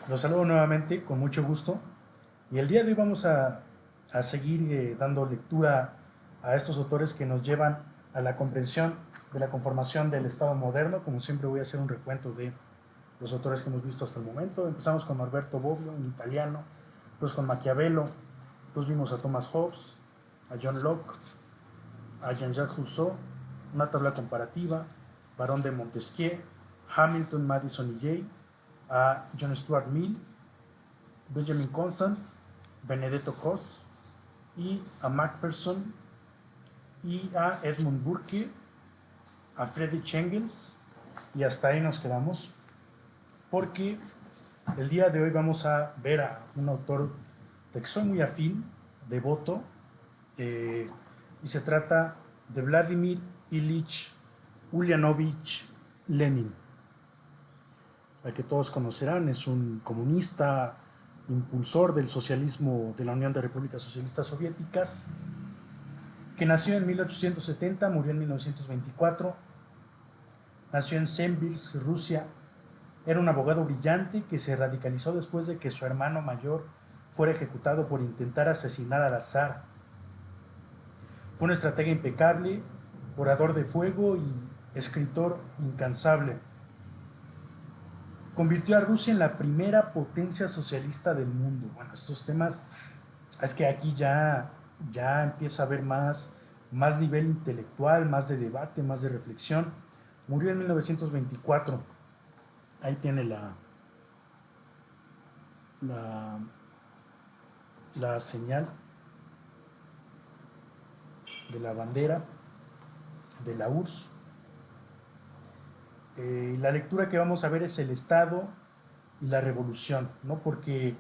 Los saludo nuevamente con mucho gusto y el día de hoy vamos a seguir dando lectura a estos autores que nos llevan a la comprensión de la conformación del Estado moderno. Como siempre voy a hacer un recuento de los autores que hemos visto hasta el momento. Empezamos con Norberto Bobbio, un italiano, después con Maquiavelo, después vimos a Thomas Hobbes, a John Locke, a Jean-Jacques Rousseau, una tabla comparativa, Barón de Montesquieu, Hamilton, Madison y Jay, a John Stuart Mill, Benjamin Constant, Benedetto Croce y a Macpherson y a Edmund Burke, a Friedrich Engels, y hasta ahí nos quedamos porque el día de hoy vamos a ver a un autor de que soy muy afín, devoto, y se trata de Vladimir Ilich Ulyanovich Lenin, al que todos conocerán. Es un comunista, impulsor del socialismo de la Unión de Repúblicas Socialistas Soviéticas, que nació en 1870, murió en 1924, nació en Sembilsk, Rusia. Era un abogado brillante que se radicalizó después de que su hermano mayor fuera ejecutado por intentar asesinar al zar. Fue un estratega impecable, orador de fuego y escritor incansable. Convirtió a Rusia en la primera potencia socialista del mundo. Bueno, estos temas, es que aquí ya empieza a haber más nivel intelectual, más de debate, más de reflexión. Murió en 1924. Ahí tiene la, la señal de la bandera de la URSS. La lectura que vamos a ver es el Estado y la Revolución, ¿no? Porque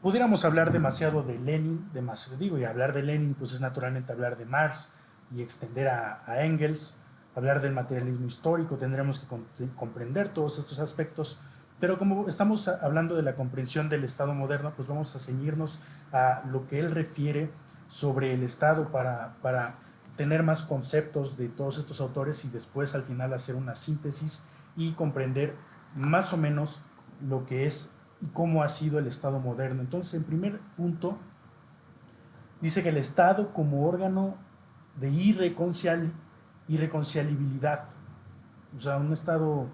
pudiéramos hablar demasiado de Lenin, y hablar de Lenin pues es naturalmente hablar de Marx y extender a Engels, hablar del materialismo histórico, tendremos que comprender todos estos aspectos, pero como estamos hablando de la comprensión del Estado moderno, pues vamos a ceñirnos a lo que él refiere sobre el Estado para tener más conceptos de todos estos autores y después al final hacer una síntesis y comprender más o menos lo que es y cómo ha sido el Estado moderno. Entonces, en primer punto, dice que el Estado como órgano de irreconciliabilidad, o sea, un Estado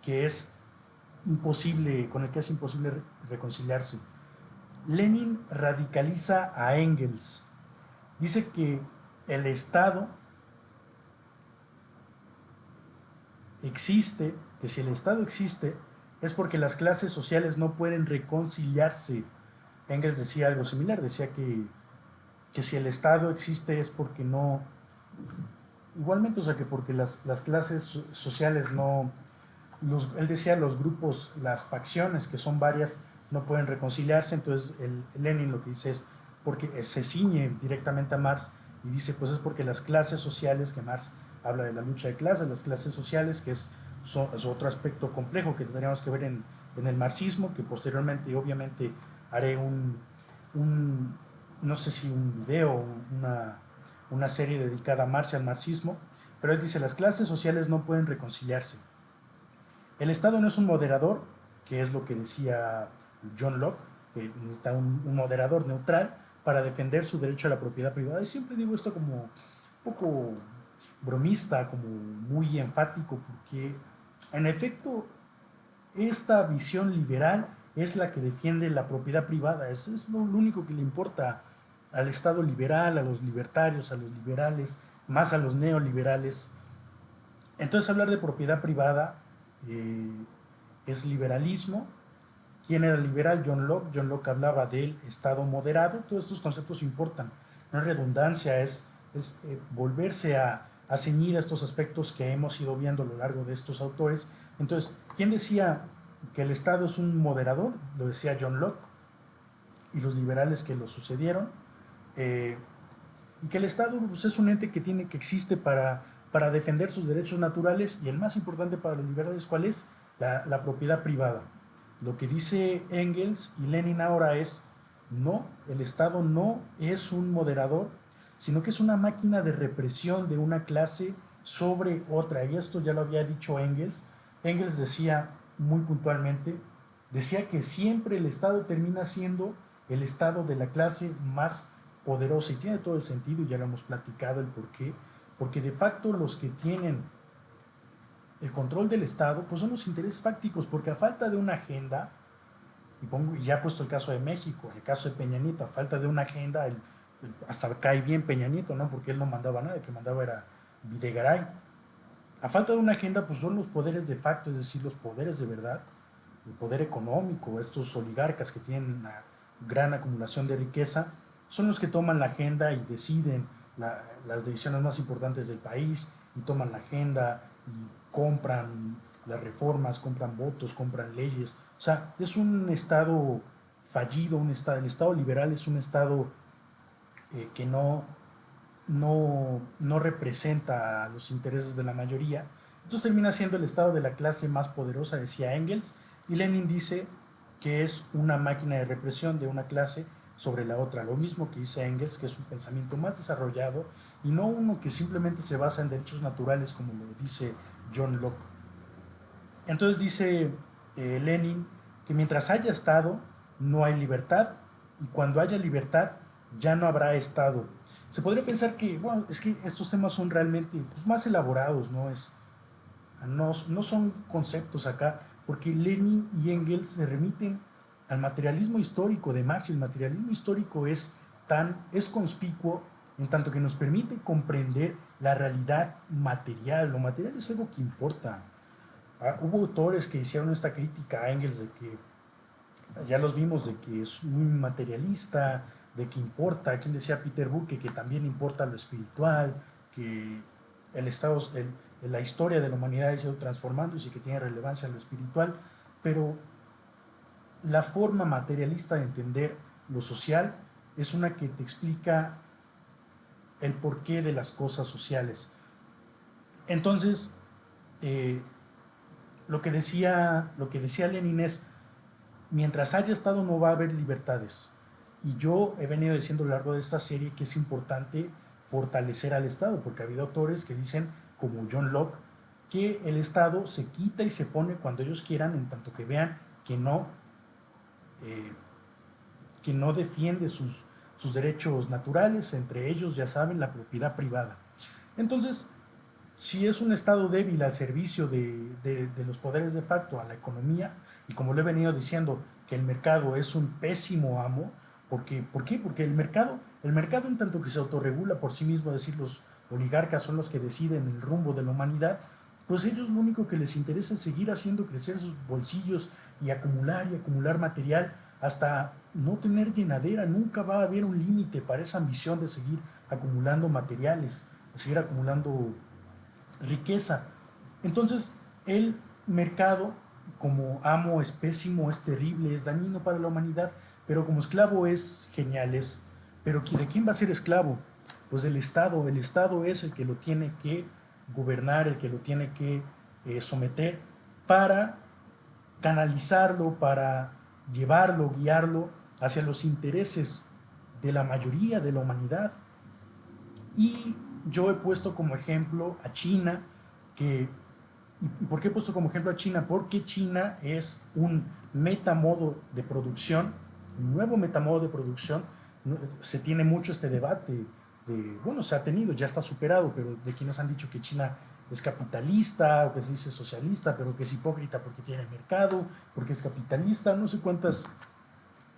que es imposible, con el que es imposible reconciliarse. Lenin radicaliza a Engels. Dice que el Estado existe, que si el Estado existe es porque las clases sociales no pueden reconciliarse. Engels decía algo similar, decía que si el Estado existe es porque no, igualmente, o sea, que porque las clases sociales no, él decía los grupos, las facciones, que son varias, no pueden reconciliarse. Entonces el Lenin lo que dice es, porque se ciñe directamente a Marx y dice, pues es porque las clases sociales, que Marx habla de la lucha de clases, las clases sociales, que es otro aspecto complejo que tendríamos que ver en el marxismo, que posteriormente obviamente haré un no sé si un video, una serie dedicada a Marx y al marxismo, pero él dice, las clases sociales no pueden reconciliarse. El Estado no es un moderador, que es lo que decía John Locke, que necesita un moderador neutral para defender su derecho a la propiedad privada. Y siempre digo esto como un poco bromista, como muy enfático, porque en efecto esta visión liberal es la que defiende la propiedad privada. Es lo único que le importa al Estado liberal, a los libertarios, a los liberales, más a los neoliberales. Entonces hablar de propiedad privada eh, es liberalismo. ¿Quién era liberal? John Locke. John Locke hablaba del Estado moderado. Todos estos conceptos importan. No es redundancia, es volverse a ceñir a estos aspectos que hemos ido viendo a lo largo de estos autores. Entonces, ¿quién decía que el Estado es un moderador? Lo decía John Locke y los liberales que lo sucedieron. Eh, y que el Estado pues, es un ente que existe para defender sus derechos naturales, y el más importante para los liberales, ¿cuál es? La propiedad privada. Lo que dice Engels y Lenin ahora es, no, el Estado no es un moderador, sino que es una máquina de represión de una clase sobre otra. Y esto ya lo había dicho Engels. Engels decía muy puntualmente decía que siempre el Estado termina siendo el Estado de la clase más poderosa, y tiene todo el sentido, y ya lo hemos platicado el por qué, porque de facto los que tienen el control del Estado pues son los intereses fácticos, porque a falta de una agenda, y ya he puesto el caso de México, el caso de Peña Nieto, a falta de una agenda, hasta cae bien Peña Nieto, ¿no? Porque él no mandaba nada, el que mandaba era Videgaray. A falta de una agenda, pues son los poderes de facto, es decir, los poderes de verdad, el poder económico, estos oligarcas que tienen una gran acumulación de riqueza, son los que toman la agenda y deciden las decisiones más importantes del país, y toman la agenda y compran las reformas, compran votos, compran leyes. O sea, es un Estado fallido, el Estado liberal es un Estado que no representa los intereses de la mayoría. Entonces termina siendo el Estado de la clase más poderosa, decía Engels, y Lenin dice que es una máquina de represión de una clase sobre la otra. Lo mismo que dice Engels, que es un pensamiento más desarrollado y no uno que simplemente se basa en derechos naturales, como lo dice John Locke. Entonces dice Lenin que mientras haya Estado no hay libertad, y cuando haya libertad ya no habrá Estado. Se podría pensar que, bueno, es que estos temas son realmente pues, más elaborados, no son conceptos acá, porque Lenin y Engels se remiten al materialismo histórico de Marx, y el materialismo histórico es conspicuo en tanto que nos permite comprender la realidad material. Lo material es algo que importa. Hubo autores que hicieron esta crítica a Engels de que, ya los vimos, de que es muy materialista, de que importa, quien decía Peter Burke, que también importa lo espiritual, que el estado, la historia de la humanidad ha ido transformándose y que tiene relevancia en lo espiritual, pero la forma materialista de entender lo social es una que te explica el porqué de las cosas sociales. Entonces, eh, lo que decía Lenin es, mientras haya Estado no va a haber libertades. Y yo he venido diciendo a lo largo de esta serie que es importante fortalecer al Estado, porque ha habido autores que dicen, como John Locke, que el Estado se quita y se pone cuando ellos quieran, en tanto que vean eh, que no defiende sus derechos naturales, entre ellos, ya saben, la propiedad privada. Entonces, si es un Estado débil al servicio de los poderes de facto a la economía, y como le he venido diciendo, que el mercado es un pésimo amo, ¿por qué? Porque el mercado en tanto que se autorregula por sí mismo, es decir, los oligarcas son los que deciden el rumbo de la humanidad, pues ellos lo único que les interesa es seguir haciendo crecer sus bolsillos y acumular material hasta no tener llenadera. Nunca va a haber un límite para esa ambición de seguir acumulando materiales, de seguir acumulando riqueza. Entonces, el mercado como amo es pésimo, es terrible, es dañino para la humanidad, pero como esclavo es genial. Pero ¿de quién va a ser esclavo? Pues del Estado. El Estado es el que lo tiene que gobernar, el que lo tiene que someter para canalizarlo, para llevarlo, guiarlo hacia los intereses de la mayoría de la humanidad. Y yo he puesto como ejemplo a China, que, ¿y por qué he puesto como ejemplo a China? Porque China es un metamodo de producción, un nuevo metamodo de producción. Se tiene mucho este debate bueno, se ha tenido, ya está superado, pero de quienes han dicho que China es capitalista, o que se dice socialista, pero que es hipócrita porque tiene mercado, porque es capitalista, no sé cuántas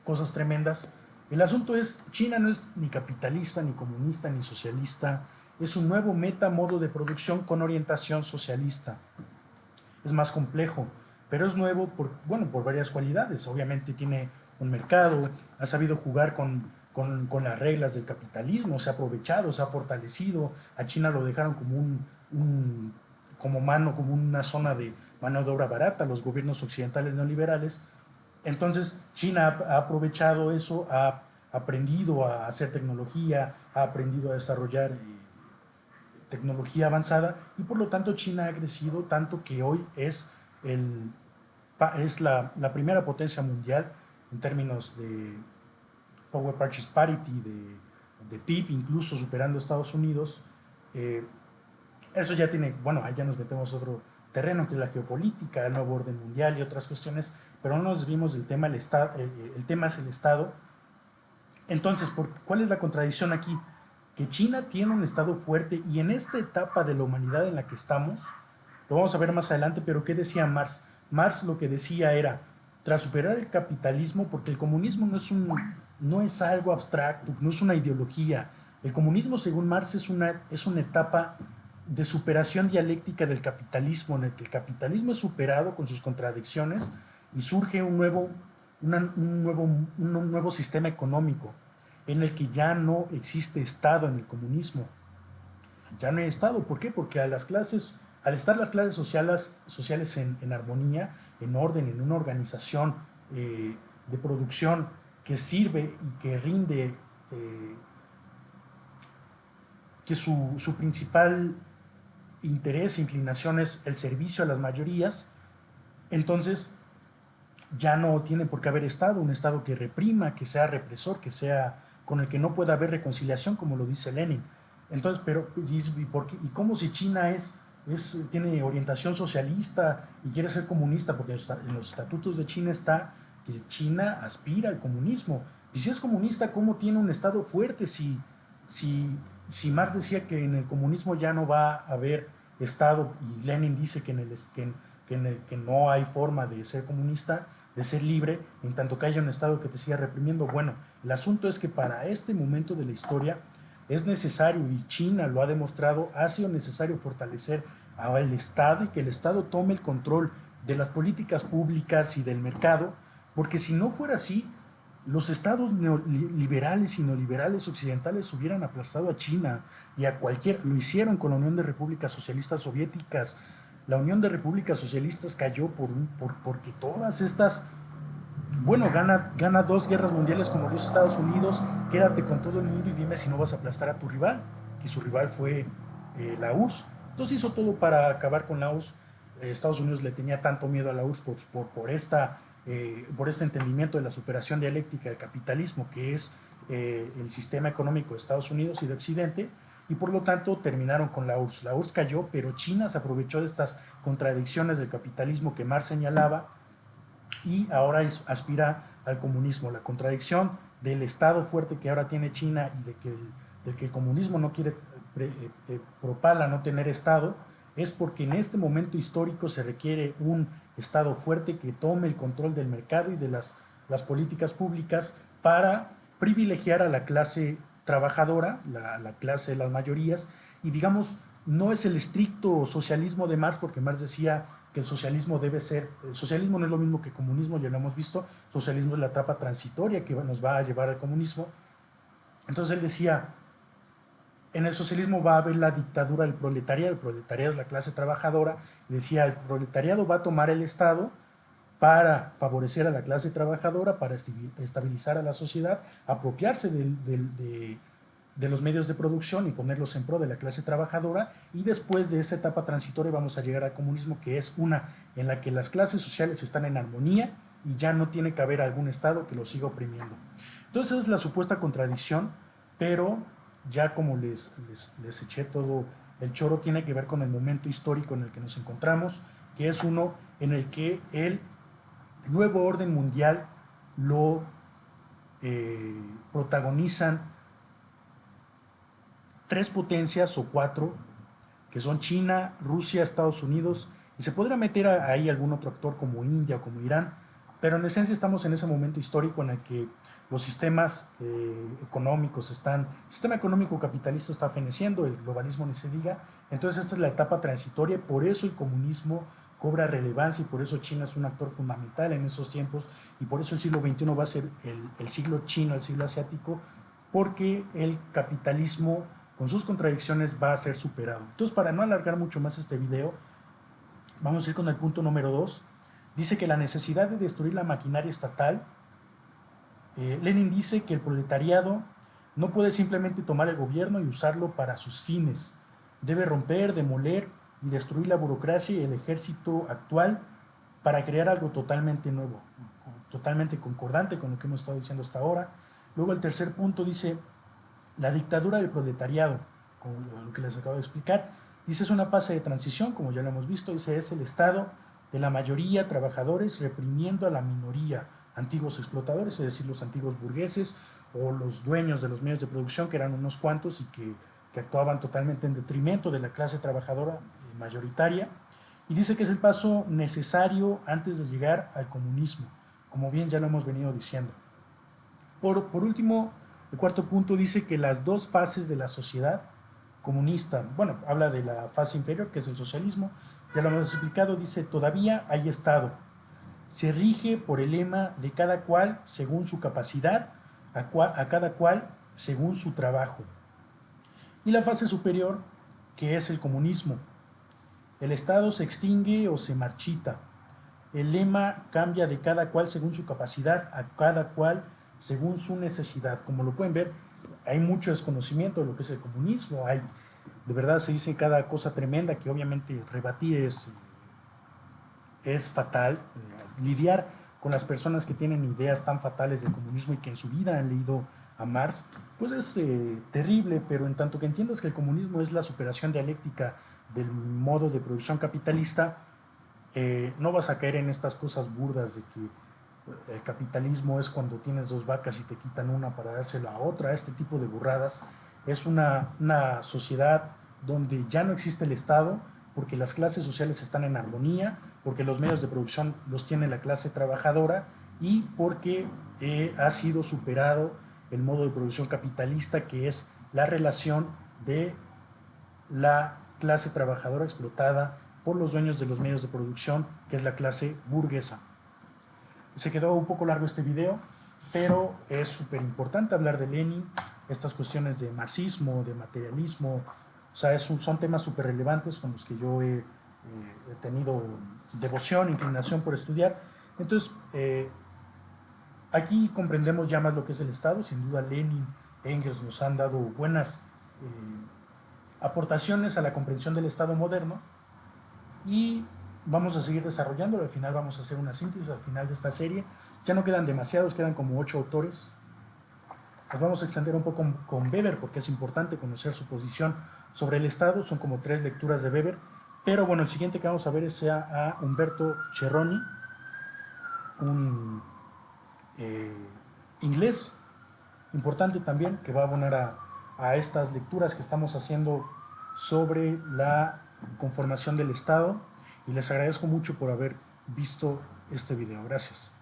cosas tremendas. El asunto es, China no es ni capitalista, ni comunista, ni socialista, es un nuevo metamodo de producción con orientación socialista. Es más complejo, pero es nuevo por varias cualidades. Obviamente tiene un mercado, ha sabido jugar con las reglas del capitalismo, se ha aprovechado, se ha fortalecido. A China lo dejaron como una zona de mano de obra barata, los gobiernos occidentales neoliberales. Entonces, China ha aprovechado eso, ha aprendido a hacer tecnología, ha aprendido a desarrollar tecnología avanzada, y por lo tanto China ha crecido tanto que hoy es la primera potencia mundial en términos de Power Purchase Parity, de PIB, incluso superando a Estados Unidos. Eso ya tiene, bueno, ahí ya nos metemos terreno, que es la geopolítica, el nuevo orden mundial y otras cuestiones, pero no nos desviemos del tema, el tema es el Estado. Entonces, ¿cuál es la contradicción aquí? Que China tiene un Estado fuerte y en esta etapa de la humanidad en la que estamos, lo vamos a ver más adelante, pero ¿qué decía Marx? Marx lo que decía era, tras superar el capitalismo, porque el comunismo no es algo abstracto, no es una ideología. El comunismo, según Marx, es una etapa de superación dialéctica del capitalismo, en el que el capitalismo es superado con sus contradicciones y surge un nuevo sistema económico en el que ya no existe Estado en el comunismo. Ya no hay Estado. ¿Por qué? Porque al estar las clases sociales en armonía, en orden, en una organización de producción que sirve y que rinde, que su principal interés e inclinación es el servicio a las mayorías, entonces ya no tiene por qué haber Estado, un Estado que reprima, que sea represor, que sea con el que no pueda haber reconciliación, como lo dice Lenin. Entonces, ¿y cómo si China tiene orientación socialista y quiere ser comunista? Porque en los estatutos de China está que China aspira al comunismo. Y si es comunista, ¿cómo tiene un Estado fuerte si Marx decía que en el comunismo ya no va a haber Estado y Lenin dice que no hay forma de ser comunista, de ser libre, en tanto que haya un Estado que te siga reprimiendo? Bueno, el asunto es que para este momento de la historia es necesario, y China lo ha demostrado, ha sido necesario fortalecer al Estado y que el Estado tome el control de las políticas públicas y del mercado, porque si no fuera así, los estados neoliberales y neoliberales occidentales hubieran aplastado a China y a lo hicieron con la Unión de Repúblicas Socialistas Soviéticas. La Unión de Repúblicas Socialistas cayó porque todas estas, bueno, gana 2 guerras mundiales como los Estados Unidos, quédate con todo el mundo y dime si no vas a aplastar a tu rival, que su rival fue la URSS. Entonces hizo todo para acabar con la URSS. Estados Unidos le tenía tanto miedo a la URSS por este entendimiento de la superación dialéctica del capitalismo, que es el sistema económico de Estados Unidos y de Occidente, y por lo tanto terminaron con la URSS. La URSS cayó, pero China se aprovechó de estas contradicciones del capitalismo que Marx señalaba y ahora aspira al comunismo. La contradicción del Estado fuerte que ahora tiene China y del que el comunismo no quiere, propala no tener Estado, es porque en este momento histórico se requiere un Estado fuerte que tome el control del mercado y de las políticas públicas para privilegiar a la clase trabajadora, la clase de las mayorías, y digamos, no es el estricto socialismo de Marx, porque Marx decía que el socialismo no es lo mismo que comunismo, ya lo hemos visto, socialismo es la etapa transitoria que nos va a llevar al comunismo. Entonces él decía, en el socialismo va a haber la dictadura del proletariado, el proletariado es la clase trabajadora, decía, el proletariado va a tomar el Estado para favorecer a la clase trabajadora, para estabilizar a la sociedad, apropiarse de los medios de producción y ponerlos en pro de la clase trabajadora, y después de esa etapa transitoria vamos a llegar al comunismo, que es una en la que las clases sociales están en armonía y ya no tiene que haber algún Estado que los siga oprimiendo. Entonces es la supuesta contradicción, pero ya como les eché todo el choro, tiene que ver con el momento histórico en el que nos encontramos, que es uno en el que el nuevo orden mundial lo protagonizan 3 potencias o 4, que son China, Rusia, Estados Unidos, y se podría meter ahí algún otro actor como India o como Irán, pero en esencia estamos en ese momento histórico en el que los sistemas económicos el sistema económico capitalista está feneciendo, el globalismo ni se diga. Entonces esta es la etapa transitoria, por eso el comunismo cobra relevancia y por eso China es un actor fundamental en esos tiempos, y por eso el siglo XXI va a ser el siglo chino, el siglo asiático, porque el capitalismo con sus contradicciones va a ser superado. Entonces, para no alargar mucho más este video, vamos a ir con el punto número 2. Dice que la necesidad de destruir la maquinaria estatal. Lenin dice que el proletariado no puede simplemente tomar el gobierno y usarlo para sus fines. Debe romper, demoler y destruir la burocracia y el ejército actual para crear algo totalmente nuevo, totalmente concordante con lo que hemos estado diciendo hasta ahora. Luego el tercer punto dice, la dictadura del proletariado, como lo que les acabo de explicar. Dice, es una fase de transición, como ya lo hemos visto. Dice, es el estado de la mayoría trabajadores reprimiendo a la minoría, antiguos explotadores, es decir, los antiguos burgueses o los dueños de los medios de producción, que eran unos cuantos y que actuaban totalmente en detrimento de la clase trabajadora mayoritaria. Y dice que es el paso necesario antes de llegar al comunismo, como bien ya lo hemos venido diciendo. Por último, el cuarto punto dice que las dos fases de la sociedad comunista, bueno, habla de la fase inferior, que es el socialismo, ya lo hemos explicado, dice, todavía hay Estado. Se rige por el lema de cada cual según su capacidad, a cada cual según su trabajo. Y la fase superior, que es el comunismo. El Estado se extingue o se marchita. El lema cambia de cada cual según su capacidad, a cada cual según su necesidad. Como lo pueden ver, hay mucho desconocimiento de lo que es el comunismo. De verdad se dice cada cosa tremenda que obviamente rebatir es fatal. Lidiar con las personas que tienen ideas tan fatales del comunismo y que en su vida han leído a Marx, pues es terrible, pero en tanto que entiendas que el comunismo es la superación dialéctica del modo de producción capitalista, no vas a caer en estas cosas burdas de que el capitalismo es cuando tienes dos vacas y te quitan una para dársela a otra. Este tipo de burradas es una sociedad donde ya no existe el Estado, porque las clases sociales están en armonía, porque los medios de producción los tiene la clase trabajadora y porque ha sido superado el modo de producción capitalista, que es la relación de la clase trabajadora explotada por los dueños de los medios de producción, que es la clase burguesa. Se quedó un poco largo este video, pero es súper importante hablar de Lenin, estas cuestiones de marxismo, de materialismo, o sea, son temas súper relevantes con los que yo he tenido devoción, inclinación por estudiar. Entonces, aquí comprendemos ya más lo que es el Estado. Sin duda Lenin, Engels nos han dado buenas aportaciones a la comprensión del Estado moderno y vamos a seguir desarrollándolo. Al final vamos a hacer una síntesis al final de esta serie. Ya no quedan demasiados, quedan como 8 autores. Nos vamos a extender un poco con Weber porque es importante conocer su posición sobre el Estado. Son como 3 lecturas de Weber. Pero bueno, el siguiente que vamos a ver es a Umberto Cerroni, un inglés importante también, que va a abonar a estas lecturas que estamos haciendo sobre la conformación del Estado, y les agradezco mucho por haber visto este video. Gracias.